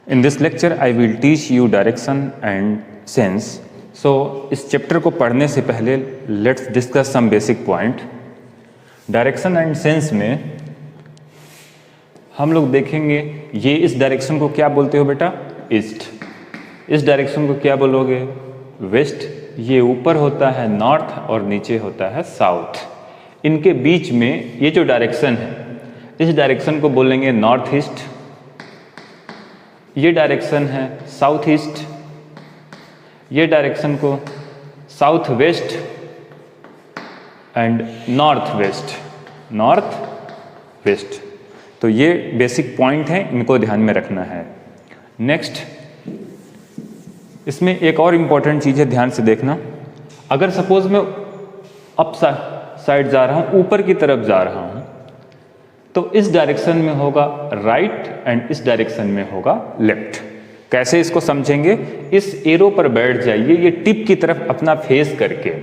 In this lecture, I will teach you direction and sense. So, इस chapter को पढ़ने से पहले let's discuss some basic point. Direction and sense में हम लोग देखेंगे ये इस डायरेक्शन को क्या बोलते हो बेटा, ईस्ट. इस डायरेक्शन को क्या बोलोगे, वेस्ट. ये ऊपर होता है नॉर्थ और नीचे होता है साउथ. इनके बीच में ये जो डायरेक्शन है, इस डायरेक्शन को बोलेंगे नॉर्थ ईस्ट. ये डायरेक्शन है साउथ ईस्ट. ये डायरेक्शन को south west and north west. North west. तो ये बेसिक पॉइंट है, इनको ध्यान में रखना है. नेक्स्ट, इसमें एक और इम्पॉर्टेंट चीज़ है, ध्यान से देखना. अगर सपोज मैं अप साइड जा रहा हूँ, ऊपर की तरफ जा रहा हूँ, तो इस डायरेक्शन में होगा राइट एंड इस डायरेक्शन में होगा लेफ्ट. कैसे इसको समझेंगे, इस एरो पर बैठ जाइए, ये टिप की तरफ अपना फेस करके,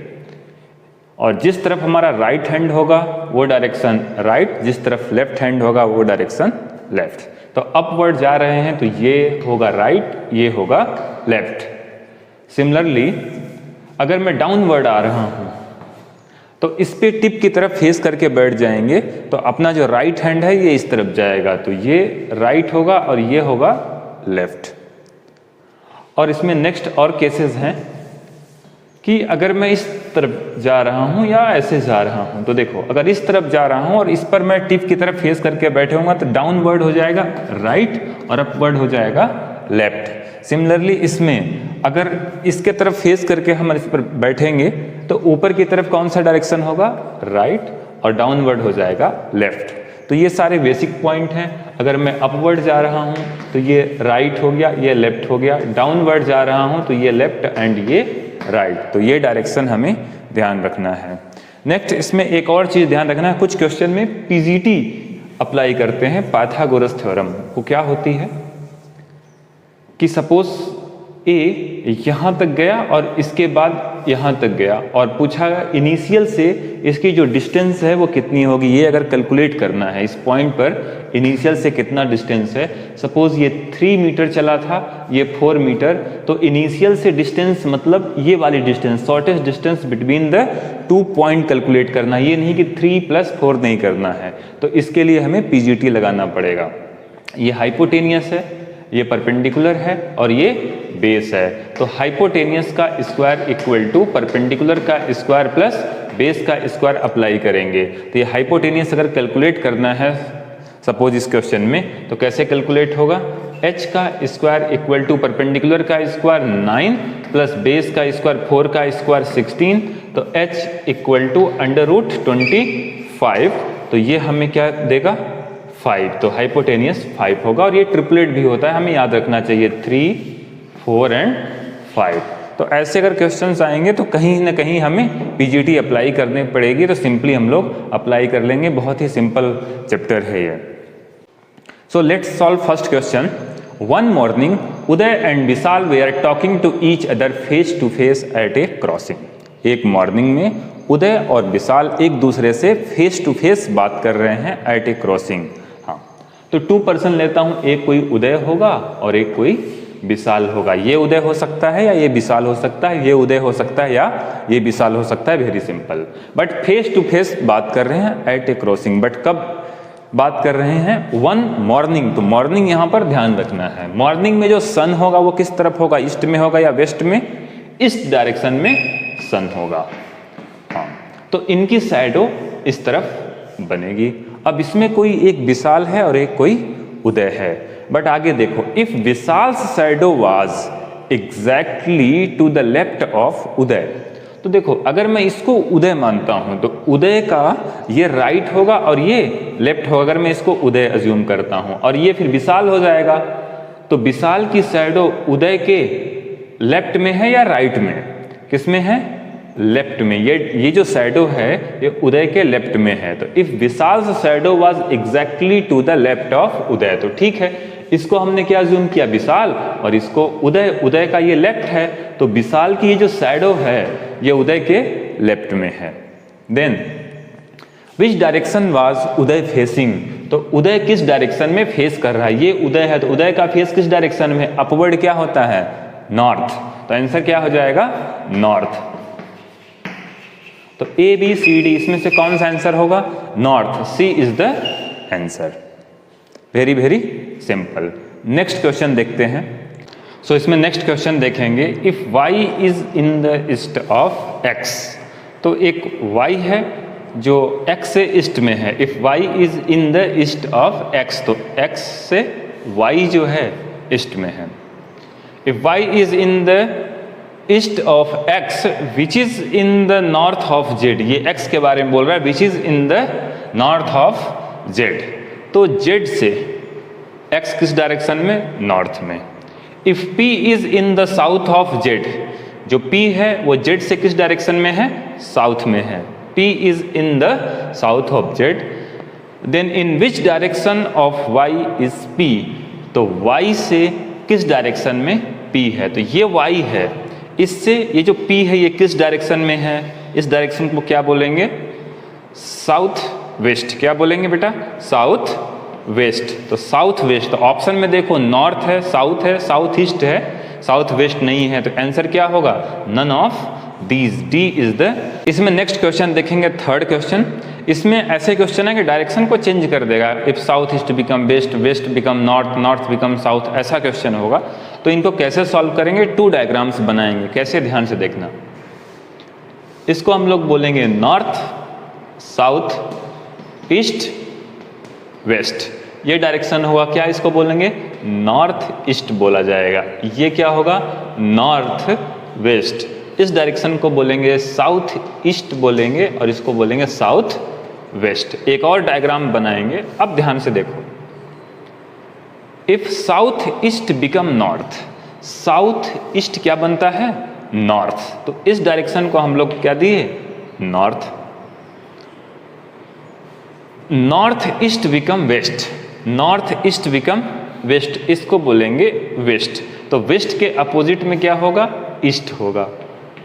और जिस तरफ हमारा राइट हैंड होगा वो डायरेक्शन राइट, जिस तरफ लेफ्ट हैंड होगा वो डायरेक्शन लेफ्ट. तो अपवर्ड जा रहे हैं तो ये होगा राइट, ये होगा लेफ्ट. सिमिलरली अगर मैं डाउनवर्ड आ रहा हूँ तो इस पे टिप की तरफ फेस करके बैठ जाएंगे, तो अपना जो राइट हैंड है ये इस तरफ जाएगा, तो ये राइट होगा और ये होगा लेफ्ट. और इसमें नेक्स्ट और केसेस हैं कि अगर मैं इस तरफ जा रहा हूँ या ऐसे जा रहा हूँ, तो देखो अगर इस तरफ जा रहा हूँ और इस पर मैं टिप की तरफ फेस करके बैठे हूँगा तो डाउनवर्ड हो जाएगा राइट और अपवर्ड हो जाएगा लेफ्ट. सिमिलरली इसमें अगर इसके तरफ फेस करके हम इस पर बैठेंगे तो ऊपर की तरफ कौन सा डायरेक्शन होगा, राइट, और डाउनवर्ड हो जाएगा लेफ्ट. तो ये सारे बेसिक पॉइंट हैं. अगर मैं अपवर्ड जा रहा हूँ तो ये राइट हो गया, ये लेफ्ट हो गया. डाउनवर्ड जा रहा हूँ तो ये लेफ्ट एंड ये राइट. तो ये डायरेक्शन हमें ध्यान रखना है. नेक्स्ट, इसमें एक और चीज़ ध्यान रखना है, कुछ क्वेश्चन में पीजीटी अप्लाई करते हैं. पाइथागोरस थ्योरम वो क्या होती है कि सपोज ए यहाँ तक गया और इसके बाद यहाँ तक गया, और पूछा इनिशियल से इसकी जो डिस्टेंस है वो कितनी होगी. ये अगर कैलकुलेट करना है, इस पॉइंट पर इनिशियल से कितना डिस्टेंस है. सपोज ये 3 मीटर चला था, ये 4 मीटर, तो इनिशियल से डिस्टेंस मतलब ये वाली distance, shortest distance between the 2 point calculate करना. ये नहीं कि 3 + 4 नहीं करना है. तो इसके लिए हमें पीजीटी लगाना पड़ेगा. ये हाइपोटेनियस है, ये परपेंडिकुलर है और ये बेस है. तो हाइपोटेनियस का स्क्वायर इक्वल टू परपेंडिकुलर का स्क्वायर प्लस बेस का स्क्वायर अप्लाई करेंगे. तो ये हाइपोटेनियस अगर कैलकुलेट करना है सपोज इस क्वेश्चन में, तो कैसे कैलकुलेट होगा, h का स्क्वायर इक्वल टू परपेंडिकुलर का स्क्वायर 9 प्लस बेस का स्क्वायर 4 का स्क्वायर 16, तो h इक्वल टू √25. तो ये हमें क्या देगा, 5. तो हाइपोटेनियस 5 होगा. और ये ट्रिपलेट भी होता है, हमें याद रखना चाहिए, 3, 4 एंड 5. तो ऐसे अगर क्वेश्चंस आएंगे तो कहीं ना कहीं हमें पीजीटी अप्लाई करनी पड़ेगी. तो सिंपली हम लोग अप्लाई कर लेंगे. बहुत ही सिंपल चैप्टर है ये. So let's solve first question. One morning Uday and Vishal were talking to each other face to face at a crossing. एक मॉर्निंग में उदय और विशाल एक दूसरे से फेस टू फेस बात कर रहे हैं एट ए क्रॉसिंग. हाँ, तो 2 पर्सन लेता हूं, एक कोई उदय होगा और एक कोई विशाल होगा. ये उदय हो सकता है या ये विशाल हो सकता है, ये उदय हो सकता है या ये विशाल हो सकता है. Very simple. But face to face बात कर रहे हैं एट ए क्रॉसिंग. बट कब बात कर रहे हैं, वन मॉर्निंग. तो मॉर्निंग यहां पर ध्यान रखना है. मॉर्निंग में जो सन होगा वो किस तरफ होगा, ईस्ट में होगा या वेस्ट में, इस डायरेक्शन में सन होगा. हाँ, तो इनकी शैडो इस तरफ बनेगी. अब इसमें कोई एक विशाल है और एक कोई उदय है. बट आगे देखो, if Vishal shadow was exactly to the left of Uday. तो देखो अगर मैं इसको उदय मानता हूं तो उदय का ये राइट होगा और ये लेफ्ट होगा. अगर मैं इसको उदय अज्यूम करता हूं और ये फिर विशाल हो जाएगा, तो विशाल की शैडो उदय के लेफ्ट में है या राइट में, किस में है, लेफ्ट में. ये जो शैडो है ये उदय के लेफ्ट में है. तो if Vishal shadow was exactly to the left of Uday, तो ठीक है, इसको हमने क्या अज्यूम किया, विशाल, और इसको उदय. उदय का ये लेफ्ट है, तो विशाल की ये जो शैडो है ये उदय के लेफ्ट में है. Then which direction was Uday facing, तो उदय किस डायरेक्शन में फेस कर रहा है, ये उदय है तो उदय का फेस किस डायरेक्शन में, अपवर्ड क्या होता है, नॉर्थ, तो आंसर क्या हो जाएगा, नॉर्थ। तो ए बी सी डी इसमें से कौन सा आंसर होगा, north, C is the answer. Very very simple. Next question देखते हैं। सो इसमें नेक्स्ट क्वेश्चन देखेंगे, if y is in the east of x, तो एक y है जो x से ईस्ट में है, if y is in the east of x, तो x से y जो है ईस्ट में है। If y is in the east of x which is in the north of z, ये x के बारे में बोल रहा है, which is in the north of z, तो z से x किस डायरेक्शन में, नॉर्थ में। If p is in the south of z, जो p है वो z से किस डायरेक्शन में है, साउथ में है, p is in the south of z, then in which direction of y is p, तो y से किस डायरेक्शन में p है, तो ये y है, इससे ये जो p है ये किस डायरेक्शन में है, इस डायरेक्शन को क्या बोलेंगे, साउथ वेस्ट, क्या बोलेंगे बेटा, साउथ वेस्ट। तो साउथ वेस्ट, तो ऑप्शन में देखो नॉर्थ है, साउथ ईस्ट है, साउथ वेस्ट नहीं है, तो आंसर क्या होगा, none of these, D is the. इसमें नेक्स्ट क्वेश्चन देखेंगे, थर्ड क्वेश्चन। इसमें ऐसे क्वेश्चन है कि डायरेक्शन को चेंज कर देगा, if south east become west, west become north, north become south, ऐसा क्वेश्चन होगा। तो इनको कैसे सॉल्व करेंगे, 2 डायग्राम्स बनाएंगे, कैसे ध्यान से देखना। इसको हम लोग बोलेंगे नॉर्थ, साउथ, ईस्ट, वेस्ट, ये डायरेक्शन होगा, क्या इसको बोलेंगे, नॉर्थ ईस्ट बोला जाएगा। ये क्या होगा, नॉर्थ वेस्ट। इस डायरेक्शन को बोलेंगे साउथ ईस्ट बोलेंगे, और इसको बोलेंगे साउथ वेस्ट। एक और डायग्राम बनाएंगे, अब ध्यान से देखो। If south east become north, south east क्या बनता है, नॉर्थ, तो इस डायरेक्शन को हम लोग क्या दिए, north. North east become west, north east become west, इसको बोलेंगे वेस्ट। तो वेस्ट के अपोजिट में क्या होगा, ईस्ट होगा,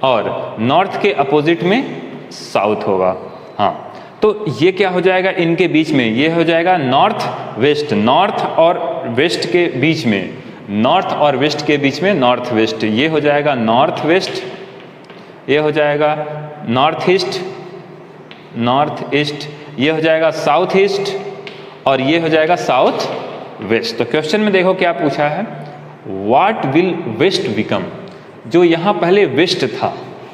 और नॉर्थ के अपोजिट में साउथ होगा। हाँ, तो ये क्या हो जाएगा, इनके बीच में ये हो जाएगा नॉर्थ वेस्ट, नॉर्थ और वेस्ट के बीच में, नॉर्थ और वेस्ट के बीच में नॉर्थ वेस्ट, ये हो जाएगा नॉर्थ वेस्ट, ये हो जाएगा नॉर्थ ईस्ट, नॉर्थ ईस्ट, ये हो जाएगा साउथ ईस्ट, और ये हो जाएगा साउथ वेस्ट। तो क्वेश्चन में देखो क्या पूछा है, व्हाट विल वेस्ट बिकम, जो यहाँ पहले वेस्ट था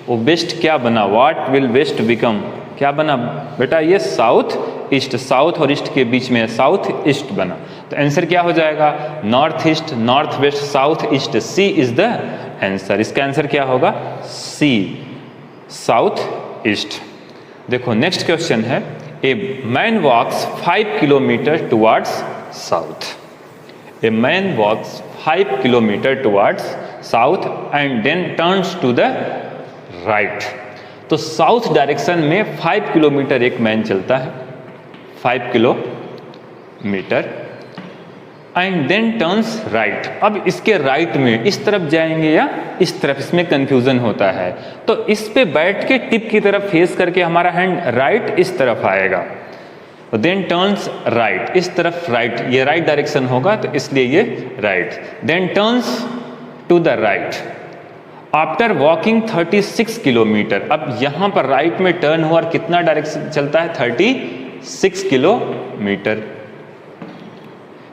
वो वेस्ट क्या बना, व्हाट विल वेस्ट बिकम, क्या बना बेटा, ये साउथ ईस्ट, साउथ और ईस्ट के बीच में साउथ ईस्ट बना। तो आंसर क्या हो जाएगा, north east, north west, south east, C is the answer. इसका आंसर क्या होगा, सी, साउथ ईस्ट। देखो नेक्स्ट क्वेश्चन है, a man walks 5 kilometre towards south, a man walks 5 kilometre towards south and then turns to the right. तो south direction में 5 kilometre एक man चलता है, 5 kilometre, and then turns right. अब इसके right में इस तरफ जाएंगे या इस तरफ, इसमें कंफ्यूजन होता है। तो इस पे बैठ के टिप की तरफ फेस करके हमारा हैंड राइट इस तरफ आएगा, तो देन टर्न्स राइट, इस तरफ राइट, ये राइट डायरेक्शन होगा तो इसलिए ये right, then turns to the right after walking 36 kilometre. अब यहाँ पर राइट में टर्न हुआ और कितना डायरेक्शन चलता है, 36 kilometre.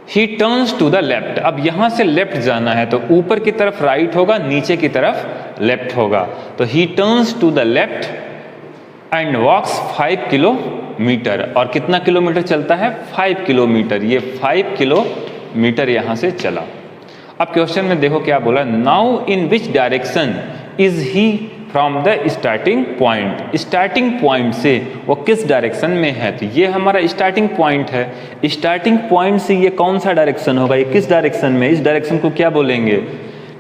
He turns to the left, अब यहाँ से लेफ्ट जाना है तो ऊपर की तरफ राइट होगा, नीचे की तरफ लेफ्ट होगा, तो he turns to the left and walks 5 kilometre. और कितना किलोमीटर चलता है, 5 किलोमीटर, ये 5 किलोमीटर यहाँ से चला। अब क्वेश्चन में देखो क्या बोला, now in which direction is he from the starting point, starting point से वो किस डायरेक्शन में है, तो ये हमारा स्टार्टिंग पॉइंट है, स्टार्टिंग पॉइंट से ये कौन सा डायरेक्शन होगा, ये किस डायरेक्शन में, इस डायरेक्शन को क्या बोलेंगे,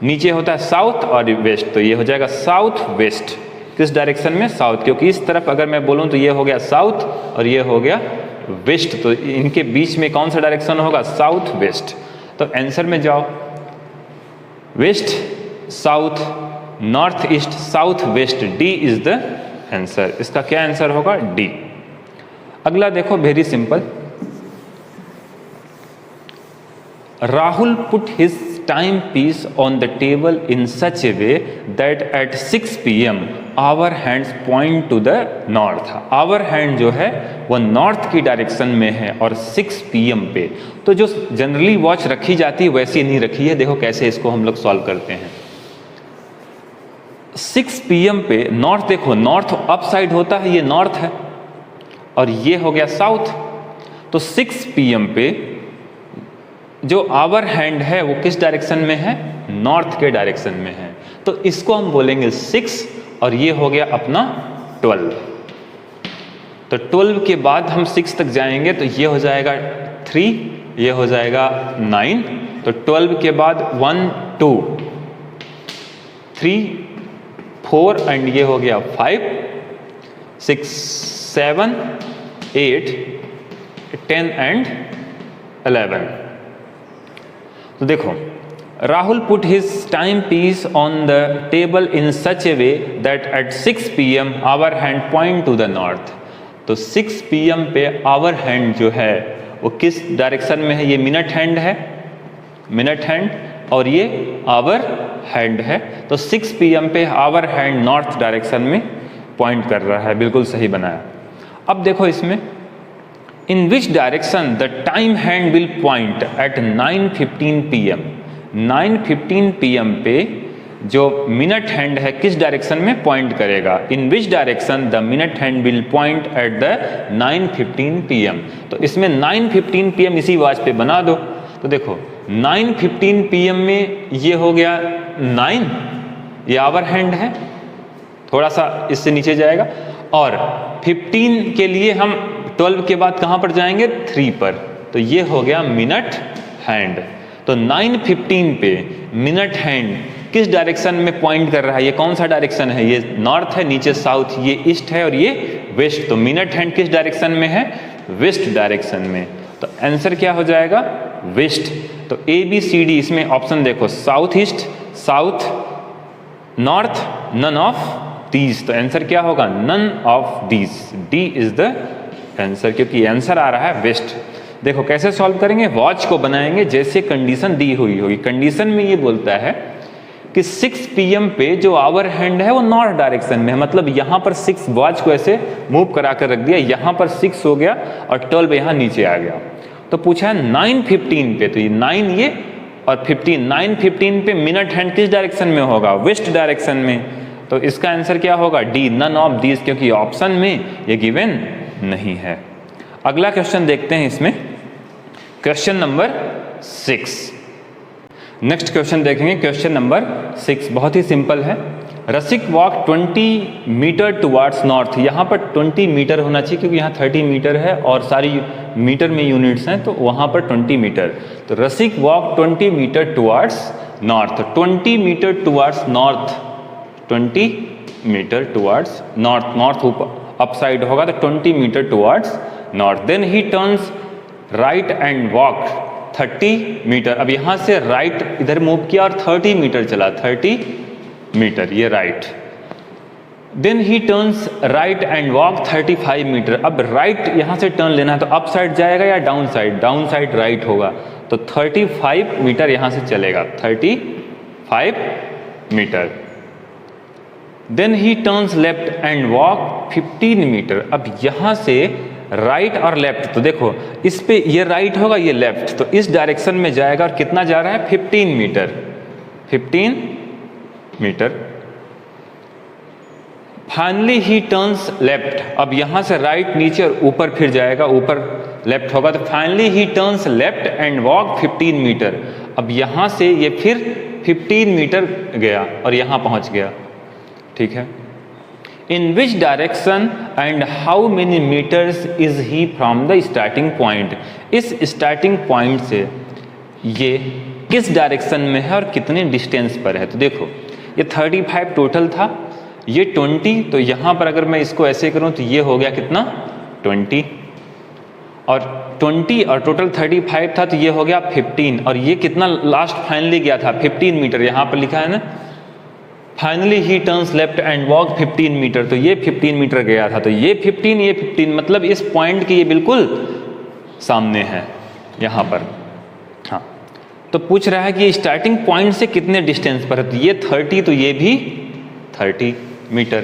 नीचे होता है साउथ और वेस्ट, तो ये हो जाएगा साउथ वेस्ट, किस डायरेक्शन में, साउथ, क्योंकि इस तरफ अगर मैं बोलूँ तो ये हो गया साउथ और ये हो गया वेस्ट, तो इनके बीच में कौन सा डायरेक्शन होगा, साउथ वेस्ट। तो आंसर में जाओ, west, south, north east, south west, D is the answer. इसका क्या आंसर होगा, डी। अगला देखो, very simple. Rahul put his time piece on the table in such a way that at 6 PM hour hands point to the north. Hour hand जो है वो north की direction में है और 6 PM पे, तो जो जनरली वॉच रखी जाती है वैसी नहीं रखी है। देखो कैसे इसको हम लोग सॉल्व करते हैं। 6 PM पे नॉर्थ, देखो नॉर्थ अप साइड होता है, ये नॉर्थ है और ये हो गया साउथ। तो 6 PM पे जो आवर हैंड है वो किस डायरेक्शन में है? नॉर्थ के डायरेक्शन में है। तो इसको हम बोलेंगे 6 और ये हो गया अपना 12। तो 12 के बाद हम 6 तक जाएंगे तो ये हो जाएगा 3, ये हो जाएगा 9। तो 12 के बाद 1 2 3 4 एंड ये हो गया 5 6 7 8 10 एंड 11। तो देखो, Rahul put his time piece on the table in such a way that at 6 PM hour hand point to the north. तो 6 PM पे आवर हैंड जो है वो किस डायरेक्शन में है? ये मिनट हैंड है, मिनट हैंड, और ये आवर हैंड है। तो 6 PM पे आवर हैंड नॉर्थ डायरेक्शन में पॉइंट कर रहा है। बिल्कुल सही बनाया। अब देखो इसमें, in which direction the time hand will point at 9:15 PM। 9:15 PM पे जो मिनट हैंड है किस डायरेक्शन में पॉइंट करेगा? In which direction the minute hand will point at the 9:15 PM। तो इसमें 9:15 PM इसी वॉच पे बना दो। तो देखो 9:15 PM में ये हो गया 9, ये आवर हैंड है, थोड़ा सा इससे नीचे जाएगा, और 15 के लिए हम 12 के बाद कहाँ पर जाएंगे? 3 पर। तो ये हो गया मिनट हैंड। तो 9:15 पे मिनट हैंड किस डायरेक्शन में पॉइंट कर रहा है? ये कौन सा डायरेक्शन है? ये नॉर्थ है, नीचे साउथ, ये ईस्ट है और ये वेस्ट। तो मिनट हैंड किस डायरेक्शन में है? वेस्ट डायरेक्शन में। तो आंसर क्या हो जाएगा? वेस्ट। तो ABCD इसमें ऑप्शन देखो, south east, south north, none of these. तो आंसर क्या होगा? None of these. D is the answer, क्योंकि आंसर आ रहा है वेस्ट। देखो कैसे सॉल्व करेंगे, वॉच को बनाएंगे जैसे कंडीशन दी हुई होगी। कंडीशन में ये बोलता है कि 6 PM पे जो आवर हैंड है वो नॉर्थ डायरेक्शन में है, मतलब यहाँ पर 6 वॉच को ऐसे मूव करा कर रख दिया, यहाँ पर 6 हो गया और 12 यहाँ नीचे आ गया। तो पूछा है 9:15 पे, तो ये 9 ये और 15, 9:15 पे मिनट हैंड किस डायरेक्शन में होगा? वेस्ट डायरेक्शन में। तो इसका आंसर क्या होगा? D, नन ऑफ दीज, क्योंकि ऑप्शन में ये गिवन नहीं है। अगला क्वेश्चन देखते हैं इसमें, क्वेश्चन नंबर 6। नेक्स्ट क्वेश्चन देखेंगे, क्वेश्चन नंबर 6 बहुत ही सिंपल है। रसिक वॉक 20 मीटर टुवार्ड्स नॉर्थ। यहाँ पर 20 मीटर होना चाहिए क्योंकि यहाँ 30 मीटर है और सारी मीटर में यूनिट्स हैं, तो वहाँ पर 20 मीटर। तो Rasik walk 20 metre towards north. 20 metre towards north, 20 metre towards north, north ऊपर अप साइड होगा तो 20 metre towards north. Then he turns right and walk 30 metre. अब यहाँ से राइट इधर मूव किया और 30 मीटर चला, 30 मीटर, ये right. Then he turns right and walk 35 metre. अब राइट यहाँ से टर्न लेना है तो अप साइड जाएगा या down side? Down side right होगा, तो 35 मीटर यहाँ से चलेगा, 35 metre. Then he turns left and walk 15 metre. अब यहाँ से राइट और लेफ्ट, तो देखो इस पे ये राइट होगा, ये लेफ्ट, तो इस डायरेक्शन में जाएगा और कितना जा रहा है? 15 metre, 15 metre. Finally he turns left. अब यहाँ से राइट नीचे और ऊपर फिर जाएगा, ऊपर लेफ्ट होगा, तो finally he turns left and walk 15 metre. अब यहाँ से ये फिर 15 मीटर गया और यहाँ पहुँच गया, ठीक है। In which direction and how many metres is he from the starting point. इस स्टार्टिंग पॉइंट से ये किस डायरेक्शन में है और कितने डिस्टेंस पर है? तो देखो ये 35 टोटल था, ये 20, तो यहाँ पर अगर मैं इसको ऐसे करूँ तो ये हो गया कितना? 20, और 20 और टोटल 35 था तो ये हो गया 15, और ये कितना लास्ट फाइनली गया था? 15 मीटर, यहाँ पर लिखा है ना finally he turns left and walk 15 metre, तो ये 15 मीटर गया था, तो ये 15 मतलब इस पॉइंट के ये बिल्कुल सामने है यहाँ पर। हाँ, तो पूछ रहा है कि स्टार्टिंग पॉइंट से कितने डिस्टेंस पर है, तो ये 30, तो ये भी 30 मीटर,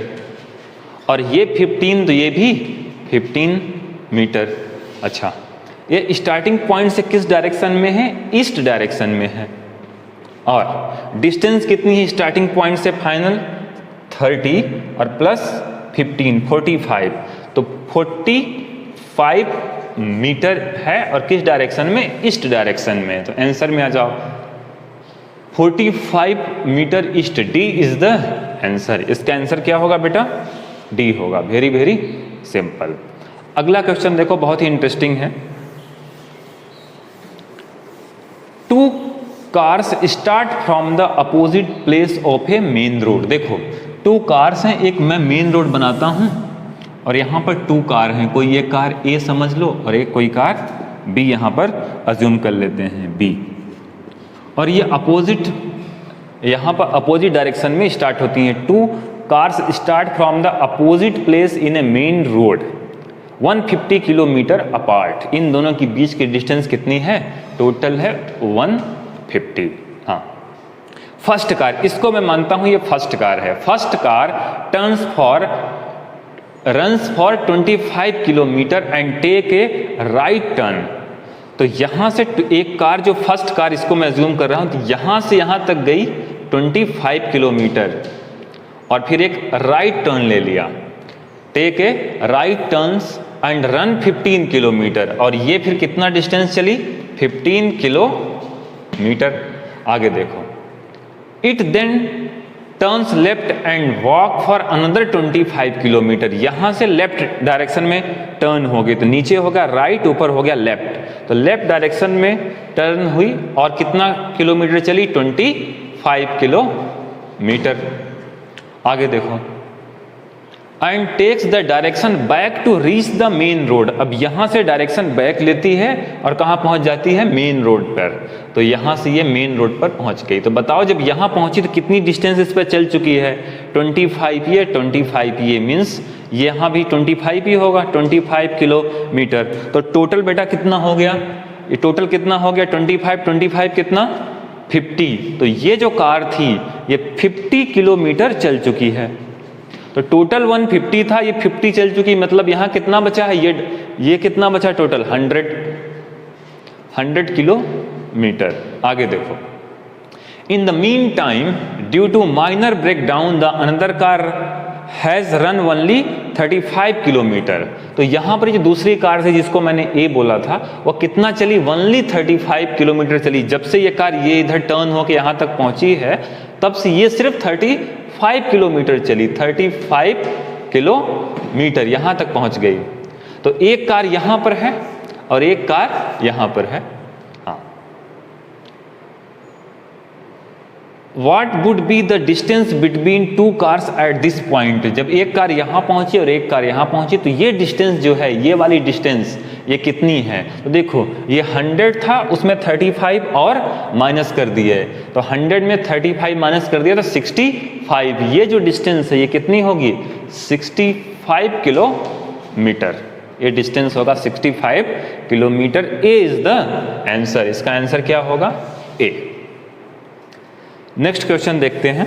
और ये 15, तो ये भी 15 मीटर। अच्छा, ये स्टार्टिंग पॉइंट से किस डायरेक्शन में है, ईस्ट डायरेक्शन में है, और डिस्टेंस कितनी है स्टार्टिंग पॉइंट से फाइनल 30 और प्लस 15 45, तो 45 मीटर है, और किस डायरेक्शन में, ईस्ट डायरेक्शन में। तो आंसर में आ जाओ 45 metre east, D is the answer. इसका आंसर क्या होगा बेटा, डी होगा। Very very simple. अगला क्वेश्चन देखो, बहुत ही इंटरेस्टिंग है। 2 cars start from the opposite place of a main road. देखो 2 कार्स हैं, एक मैं मेन रोड बनाता हूं और यहां पर 2 कार हैं, कोई एक कार ए समझ लो और एक कोई कार बी यहां पर अज्यूम कर लेते हैं बी, और ये अपोजिट यहां पर अपोजिट डायरेक्शन में स्टार्ट होती हैं। 2 cars start from the opposite place in a main road 150 kilometre apart. इन दोनों के बीच की डिस्टेंस कितनी है, टोटल है 150। हाँ, फर्स्ट कार, इसको मैं मानता हूं ये फर्स्ट कार है। First car runs for 25 kilometre and take a right turn. तो यहां से एक कार, जो फर्स्ट कार इसको मैं अज्यूम कर रहा हूं, तो यहां से यहां तक गई 25 किलोमीटर और फिर एक राइट टर्न ले लिया, take a right turns and run 15 kilometre, और ये फिर कितना डिस्टेंस चली, 15 किलोमीटर। आगे देखो, it then turns left and walk for another 25 kilometre. यहां से लेफ्ट डायरेक्शन में टर्न हो गई, तो नीचे होगा राइट, ऊपर हो गया लेफ्ट, तो लेफ्ट डायरेक्शन में टर्न हुई और कितना किलोमीटर चली, 25 किलोमीटर। आगे देखो, and takes the direction back to reach the main road. अब यहां से डायरेक्शन बैक लेती है और कहां पहुंच जाती है, मेन रोड पर। तो यहां से ये मेन रोड पर पहुंच गई। तो बताओ जब यहां पहुंची तो कितनी डिस्टेंस इस पर चल चुकी है, 25 ये 25 ये, मीन्स यहां भी 25 ही होगा, 25 किलोमीटर। तो टोटल बेटा कितना हो गया, ये टोटल कितना हो गया, 25 कितना, 50। तो ये जो कार थी ये 50 किलोमीटर चल चुकी है। तो टोटल 150 था, ये 50 चल चुकी, मतलब यहां कितना बचा है, ये कितना बचा टोटल, 100 किलोमीटर। आगे देखो, in the mean time due to minor break down the another car has run only 35 kilometre. तो यहां पर जो दूसरी कार थी जिसको मैंने ए बोला था, वो कितना चली, ओनली 35 किलोमीटर चली। जब से ये कार ये इधर टर्न होकर यहां तक पहुंची है, तब से ये सिर्फ 35 किलोमीटर चली, 35 किलोमीटर यहां तक पहुंच गई। तो एक कार यहां पर है और एक कार यहां पर है। हाँ, What would be the distance between 2 cars at this point? जब एक कार यहां पहुंची और एक कार यहां पहुंची, तो ये डिस्टेंस जो है, ये वाली डिस्टेंस ये कितनी है, तो देखो ये 100 था, उसमें 35 और माइनस कर दिए, तो 100 में 35 माइनस कर दिया तो 65। ये जो डिस्टेंस है ये कितनी होगी, 65 किलोमीटर। ये डिस्टेंस होगा 65 kilometre. A is the answer. इसका आंसर क्या होगा, ए। नेक्स्ट क्वेश्चन देखते हैं।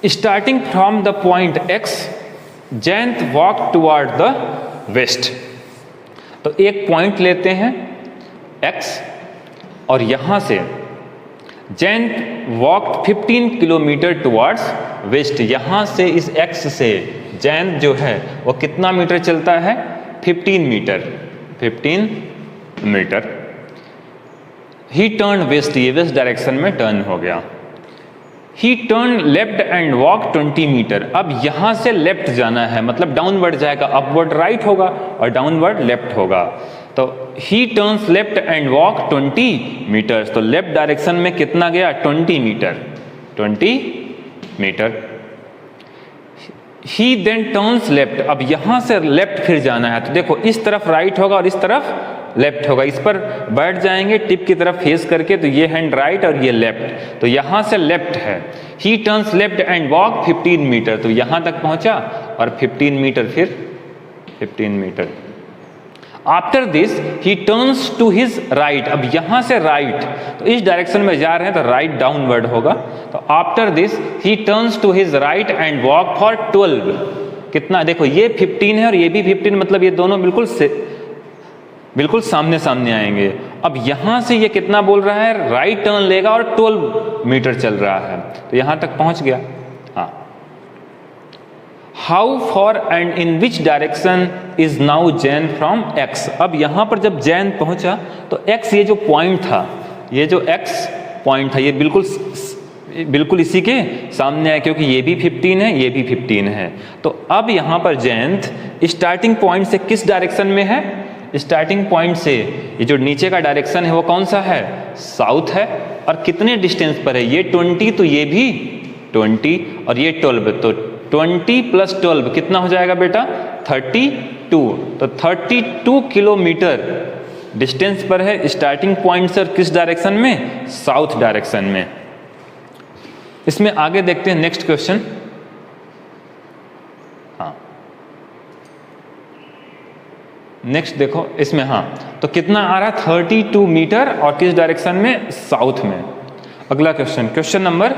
Starting from the point X, Jayant walk toward the west. तो एक पॉइंट लेते हैं एक्स और यहां से Jayant walk 15 kilometre towards west. यहां से इस एक्स से जयंत जो है वो कितना मीटर चलता है, 15 metre, 15 metre. He turn west, ये वेस्ट डायरेक्शन में टर्न हो गया। He turn left and walk 20 metre. अब यहां से लेफ्ट जाना है, मतलब डाउनवर्ड जाएगा, अपवर्ड राइट होगा और डाउनवर्ड लेफ्ट होगा। तो he turns left and walk 20 metre. तो लेफ्ट डायरेक्शन में कितना गया, 20 metre, 20 metre. He then turns left. अब यहां से लेफ्ट फिर जाना है, तो देखो इस तरफ राइट होगा और इस तरफ लेफ्ट होगा। इस पर बैठ जाएंगे टिप की तरफ फेस करके, तो ये हैंड राइट और ये लेफ्ट, तो यहाँ से लेफ्ट है। He turns left and walk 15 metre, तो यहाँ तक पहुँचा और 15 मीटर, फिर 15 metre. After this he turns to his right, अब यहां से राइट, तो इस डायरेक्शन में जा रहे हैं तो राइट डाउनवर्ड होगा। तो after this he turns to his right and walk for 12, कितना देखो ये 15 है और ये भी 15, मतलब ये दोनों बिल्कुल सामने सामने आएंगे। अब यहां से ये कितना बोल रहा है, राइट टर्न लेगा और 12 मीटर चल रहा है, तो यहां तक पहुंच गया। हाँ, how for and in which direction is now Jain from x. अब यहां पर जब जैन पहुंचा तो एक्स, ये जो पॉइंट था, ये जो एक्स पॉइंट था, ये बिल्कुल इसी के सामने है, क्योंकि ये भी 15 है, ये भी 15 है। तो अब यहां पर जैंत स्टार्टिंग पॉइंट से किस डायरेक्शन में है, स्टार्टिंग पॉइंट से ये जो नीचे का डायरेक्शन है वो कौन सा है, साउथ है। और कितने डिस्टेंस पर है, ये 20, तो ये भी 20 और ये 12, तो 20 + 12 कितना हो जाएगा बेटा, 32। तो 32 किलोमीटर डिस्टेंस पर है स्टार्टिंग पॉइंट से, और किस डायरेक्शन में, साउथ डायरेक्शन में। इसमें आगे देखते हैं नेक्स्ट क्वेश्चन। हाँ, नेक्स्ट देखो इसमें, हाँ तो कितना आ रहा है, 32 मीटर, और किस डायरेक्शन में, साउथ में। अगला क्वेश्चन, क्वेश्चन नंबर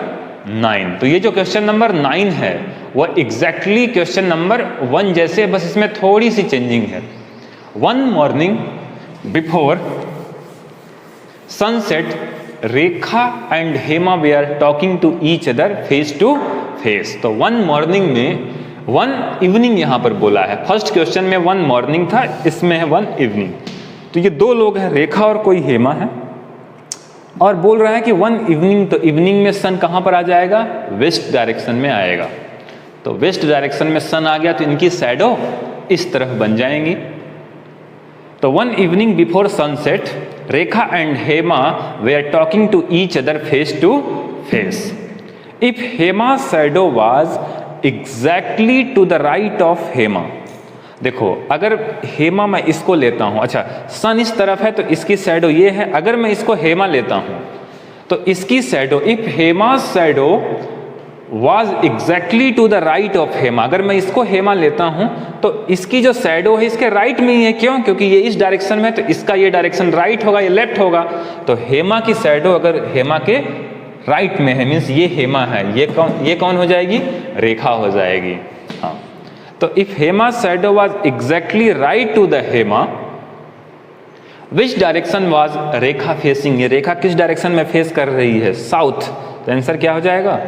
9। तो ये जो क्वेश्चन नंबर 9 है वह एग्जैक्टली क्वेश्चन नंबर 1 जैसे, बस इसमें थोड़ी सी चेंजिंग है। One morning before sunset Rekha and Hema were talking to each other face to face. तो वन मॉर्निंग में, वन इवनिंग यहां पर बोला है। फर्स्ट क्वेश्चन में वन मॉर्निंग था, इसमें है वन इवनिंग। तो ये दो लोग हैं, रेखा और कोई हेमा है, और बोल रहा है कि वन इवनिंग, तो इवनिंग में सन कहां पर आ जाएगा, वेस्ट डायरेक्शन में आएगा। तो वेस्ट डायरेक्शन में सन आ गया, तो इनकी शैडो इस तरफ बन जाएंगी। तो one evening before sunset Rekha and Hema were talking to each other face to face. If Hema shadow was exactly to the right of Hema, देखो अगर हेमा मैं इसको लेता हूं, अच्छा सन इस तरफ है तो इसकी शैडो ये है, अगर मैं इसको हेमा लेता हूं तो इसकी shadow, if Hema shadow was exactly to the right of Hema, अगर मैं इसको हेमा लेता हूं तो इसकी जो शैडो है इसके राइट में ही है। क्यों, क्योंकि ये इस डायरेक्शन में है, तो इसका ये डायरेक्शन राइट होगा, ये लेफ्ट होगा। तो हेमा की शैडो अगर हेमा के राइट में है, मीन्स ये हेमा है, ये कौन हो जाएगी, रेखा हो जाएगी। हाँ, तो if Hema shadow was exactly right to the Hema, which direction was Rekha facing, ये रेखा किस डायरेक्शन में फेस कर रही है, साउथ। तो आंसर क्या हो जाएगा,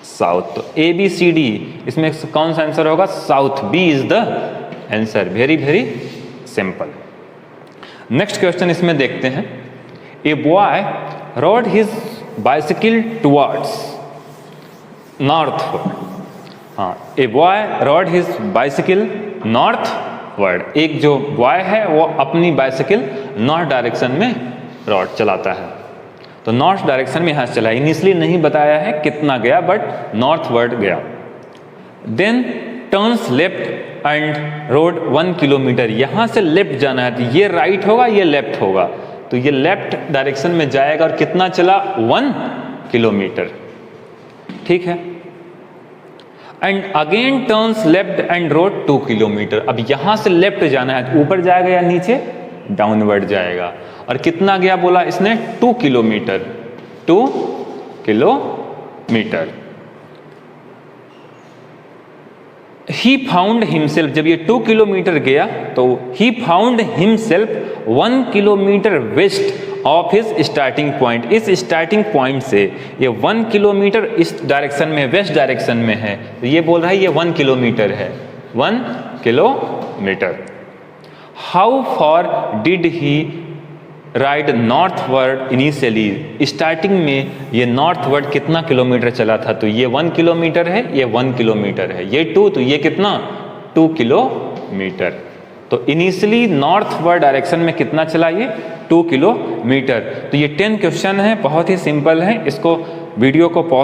साउथ। तो ABCD इसमें कौन सा आंसर होगा, south. B is the answer. Very very simple. Next question इसमें देखते हैं। A boy rode his bicycle towards northward. हाँ, a boy rode his bicycle northward. एक जो बॉय है वो अपनी बाइसिकल नॉर्थ डायरेक्शन में रोड चलाता है। तो नॉर्थ डायरेक्शन में यहाँ से चला, इनिशियली नहीं बताया है कितना गया, बट नॉर्थवर्ड गया। Then turns left and rode 1 kilometre, यहाँ से लेफ्ट जाना है, तो ये राइट होगा, ये लेफ्ट होगा, तो ये लेफ्ट डायरेक्शन में जाएगा, और कितना चला, 1 किलोमीटर। ठीक है। And again turns left and road 2 kilometre. अब यहाँ से लेफ्ट जाना है, तो ऊपर जाएगा या नीचे, डाउनवर्ड जाएगा। और कितना गया बोला इसने, 2 kilometre. 2 kilometre. He found himself, जब ये 2 किलोमीटर गया तो he found himself 1 kilometre west of his starting point. इस स्टार्टिंग पॉइंट से ये 1 किलोमीटर इस डायरेक्शन में, वेस्ट डायरेक्शन में है, तो ये बोल रहा है ये 1 किलोमीटर है, 1 kilometre. How for did he ride northward initially, starting में ये नॉर्थवर्ड कितना किलोमीटर चला था, तो ये 1 किलोमीटर है, ये 1 किलोमीटर है, ये 2, तो ये कितना, 2 किलोमीटर। तो इनिशियली नॉर्थवर्ड डायरेक्शन में कितना चला, ये 2 किलोमीटर। तो ये 10 क्वेश्चन है, बहुत ही सिंपल है। इसको वीडियो को पॉज